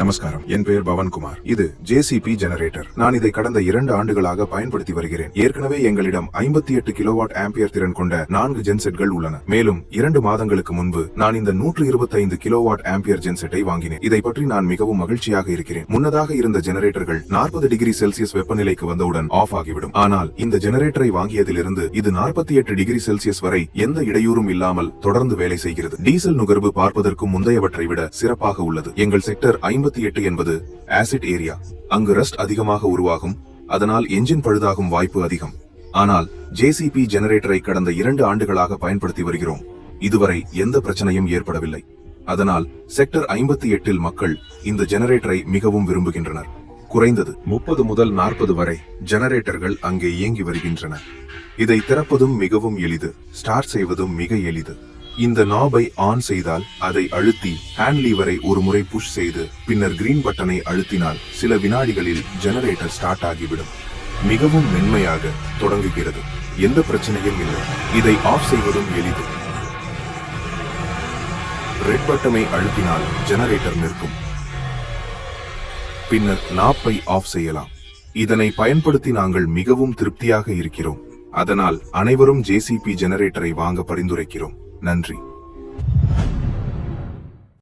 நமஸ்காரம். என் பெயர் பவன்குமார். இது ஜேசிபி ஜெனரேட்டர். நான் இதை கடந்த 2 ஆண்டுகளாக பயன்படுத்தி வருகிறேன். ஏற்கனவே எங்களிடம் 58 கிலோவாட் ஆம்பியர் திறன் கொண்ட 4 ஜென்செட்கள் உள்ளன. மேலும் 2 மாதங்களுக்கு முன்பு நான் இந்த 125 கிலோவாட் ஆம்பியர் ஜென்செட்டை வாங்கினேன். இதை பற்றி நான் மிகவும் மகிழ்ச்சியாக இருக்கிறேன். முன்னதாக இருந்த ஜெனரேட்டர்கள் 40 டிகிரி செல்சியஸ் வெப்பநிலைக்கு வந்தவுடன் ஆஃப் ஆகிவிடும். ஆனால் இந்த ஜெனரேட்டரை வாங்கியதிலிருந்து இது 48 டிகிரி செல்சியஸ் வரை எந்த இடையூறும் இல்லாமல் தொடர்ந்து வேலை செய்கிறது. டீசல் நுகர்வு பார்ப்பதற்கு முந்தையவற்றை விட சிறப்பாக உள்ளது. எங்கள் செக்டர் 58 என்பது ஆசிட் ஏரியா. அங்கு ரஸ்ட் அதிகமாக உருவாகும். அதனால் என்ஜின் பழுதாகும் வாய்ப்பு அதிகம். ஆனால் ஜேசிபி ஜெனரேட்டரை கடந்த 2 ஆண்டுகளாக பயன்படுத்தி வருகிறோம். இதுவரை எந்த பிரச்சனையும் ஏற்படவில்லை. அதனால் செக்டர் 58 மக்கள் இந்த ஜெனரேட்டரை மிகவும் விரும்புகின்றனர். குறைந்தது 30 முதல் 40 வரை ஜெனரேட்டர்கள் அங்கே இயங்கி வருகின்றன. இதை திறப்பதும் மிகவும் எளிது, ஸ்டார்ட் செய்வதும் மிக எளிது. இந்த நாபை ஆன் செய்தால் அதை அழுத்தி ஹேண்ட் லீவரை ஒரு முறை புஷ் செய்து பின்னர் கிரீன் பட்டனை அழுத்தினால் சில வினாடிகளில் ஜெனரேட்டர் ஸ்டார்ட் ஆகிவிடும். மிகவும் மென்மையாக தொடங்குகிறது. எந்த பிரச்சனையும் இல்லை. இதை ஆஃப் செய்வதும் எளிது. ரெட் பட்டனை அழுத்தினால் ஜெனரேட்டர் நிற்கும். பின்னர் நாப்பை ஆஃப் செய்யலாம். இதனை பயன்படுத்தி நாங்கள் மிகவும் திருப்தியாக இருக்கிறோம். அதனால் அனைவரும் ஜேசிபி ஜெனரேட்டரை வாங்க பரிந்துரைக்கிறோம். நன்றி.